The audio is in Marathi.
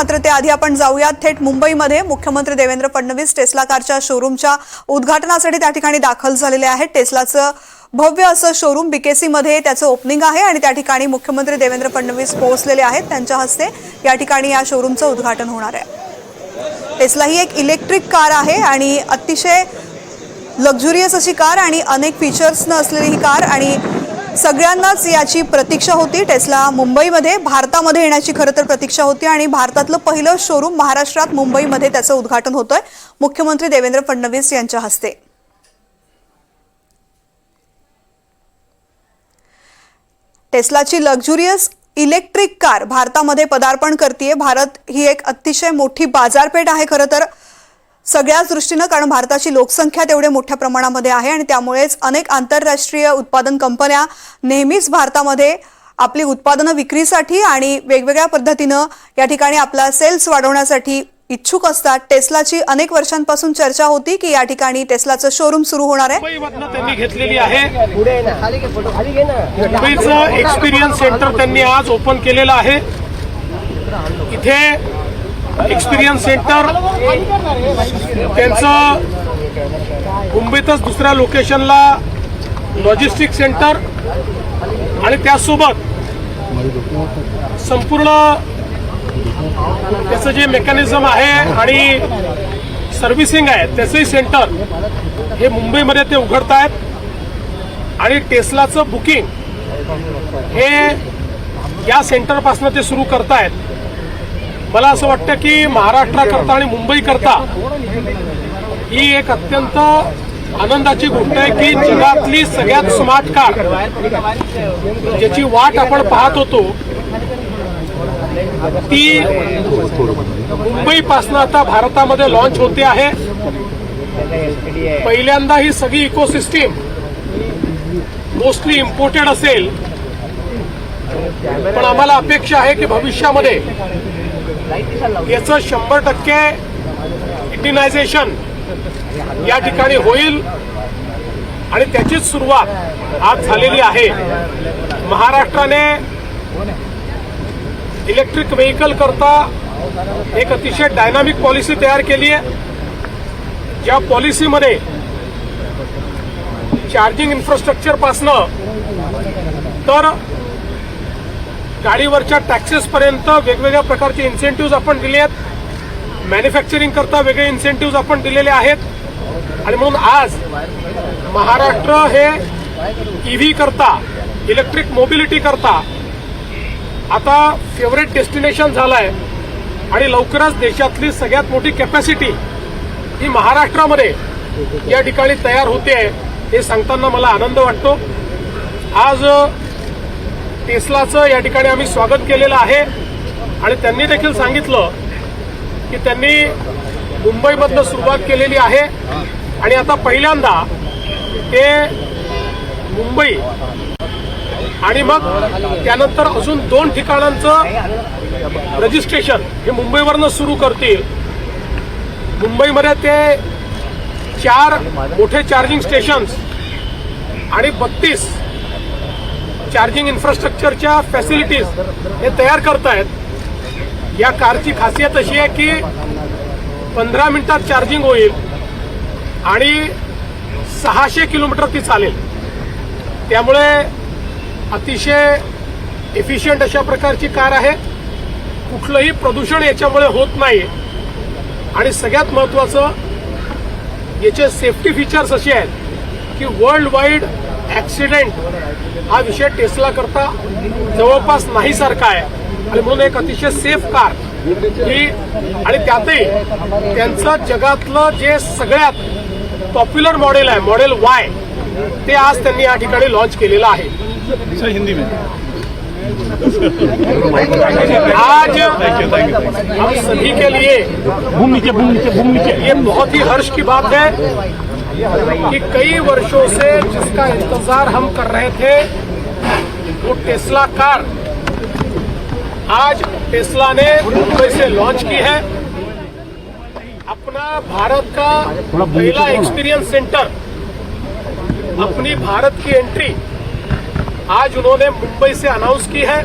मात्र त्याआधी आपण जाऊयात थेट मुंबईमध्ये मुख्यमंत्री देवेंद्र फडणवीस टेस्ला कारच्या शोरूमच्या उद्घाटनासाठी त्या ठिकाणी दाखल झालेले आहेत। टेस्लाचं भव्य असं शोरूम बीकेसी मध्ये त्याचं ओपनिंग आहे आणि त्या ठिकाणी मुख्यमंत्री देवेंद्र फडणवीस पोहोचलेले आहेत। त्यांच्या हस्ते या ठिकाणी या शोरूमचं उद्घाटन होणार आहे। टेस्ला ही एक इलेक्ट्रिक कार आहे आणि अतिशय लक्झुरियस अशी कार आणि अनेक फीचर्सने असलेली ही कार आणि सगळ्यांनाच याची प्रतीक्षा होती। टेस्ला मुंबईमध्ये भारतामध्ये येण्याची खरं तर प्रतीक्षा होती आणि भारतातलं पहिलं शोरूम महाराष्ट्रात मुंबईमध्ये त्याचं उद्घाटन होतंय मुख्यमंत्री देवेंद्र फडणवीस यांच्या हस्ते। टेस्लाची लक्झुरियस इलेक्ट्रिक कार भारतामध्ये पदार्पण करतेय। भारत ही एक अतिशय मोठी बाजारपेठ आहे खरं तर सगळ्याच दृष्टीने, कारण भारताची लोकसंख्या तेवढे मोठ्या प्रमाणामध्ये आहे आणि त्यामुळेच अनेक आंतरराष्ट्रीय उत्पादन कंपन्या नेहमीच भारतामध्ये आपली उत्पादनं विक्रीसाठी आणि वेगवेगळ्या पद्धतीने या ठिकाणी आपला सेल्स वाढवण्यासाठी इच्छुक असतात। टेस्लाची अनेक वर्षांपासून चर्चा होती की या ठिकाणी टेस्लाचं शोरूम सुरू होणार आहे। त्यांनी घेतलेली आहे मुंबईचं एक्सपिरियन्स सेंटर त्यांनी आज ओपन केलेलं आहे। इथे एक्सपिरियन्स सेंटर त्यांचं मुंबईतच दुसऱ्या लोकेशनला लॉजिस्टिक सेंटर आणि त्यासोबत संपूर्ण त्याचं जे मेकॅनिझम आहे आणि सर्व्हिसिंग आहे त्याचंही सेंटर हे मुंबईमध्ये ते उघडत आहेत आणि टेस्लाचं बुकिंग हे या सेंटरपासून ते सुरू करतायत। मला असं वाटतं की महाराष्ट्राकरता आणि मुंबईकरता ही एक अत्यंत आनंदाची गोष्ट आहे की जगातली सगळ्यात स्मार्ट कार ज्याची वाट आपण पाहत होतो ती मुंबईपासून आता भारतामध्ये लॉन्च होते आहे। पहिल्यांदा ही सगळी इकोसिस्टीम मोस्टली इम्पोर्टेड असेल, पण आम्हाला अपेक्षा आहे की भविष्यामध्ये याचं 100% इंडियनायझेशन या ठिकाणी होईल आणि त्याचीच सुरुवात आज झालेली आहे। महाराष्ट्राने इलेक्ट्रिक व्हेकल करता एक अतिशय डायनामिक पॉलिसी तयार केली आहे। ज्या पॉलिसीमध्ये चार्जिंग इन्फ्रास्ट्रक्चर पासनं तर गाडीवरच्या टॅक्सेस पर्यंत वेगवेगळ्या प्रकारचे इन्सेंटिव्ह आपण दिले आहेत। मॅन्युफॅक्चरिंग करता वेगळे इन्सेंटिव्ह आपण दिलेले आहेत आणि म्हणून आज महाराष्ट्र हे ईव्ही करता इलेक्ट्रिक मोबिलिटी करता आता फेवरेट डेस्टिनेशन झालंय आणि लवकरच देशातली सगळ्यात मोठी कॅपॅसिटी ही महाराष्ट्रामध्ये या ठिकाणी तयार होते हे सांगताना मला आनंद वाटतो। आज टेस्लाचं या ठिकाणी आम्ही स्वागत केलेलं आहे आणि त्यांनी देखील सांगितलं की त्यांनी मुंबईमधनं सुरुवात केलेली आहे आणि आता पहिल्यांदा ते मुंबई आणि मग त्यानंतर अजून 2 ठिकाणांचं रजिस्ट्रेशन हे मुंबईवरनं सुरू करतील। मुंबईमध्ये ते 4 मोठे चार्जिंग स्टेशन्स आणि 32 चार्जिंग इन्फ्रास्ट्रक्चरच्या फॅसिलिटीज हे तयार करतायत। या कारची खासियत अशी आहे की 15 मिनिटात चार्जिंग होईल आणि 600 किलोमीटर ती चालेल। त्यामुळे अतिशय एफिशियंट अशा प्रकारची कार आहे। कुठलंही प्रदूषण याच्यामुळे होत नाही आणि सगळ्यात महत्त्वाचं याचे सेफ्टी फीचर्स असे आहेत की वर्ल्ड वाईड ॲक्सिडेंट हा विषय टेस्ला करता जवळपास नाही सारखा आहे आणि म्हणून एक अतिशय सेफ कार ही आणि त्यातही त्यांचं जगातलं जे सगळ्यात पॉप्युलर मॉडेल आहे मॉडेल वाय ते आज त्यांनी या ठिकाणी लॉन्च केलेलं आहे। हिंदी में आज हम सभी के लिए ये बहुत ही हर्ष की बात है कि कई वर्षों से जिसका इंतजार हम कर रहे थे वो टेस्ला कार आज टेस्ला ने मुंबई से लॉन्च की है। अपना भारत का पहला एक्सपीरियंस सेंटर, अपनी भारत की एंट्री आज उन्होंने मुंबई से अनाउंस की है।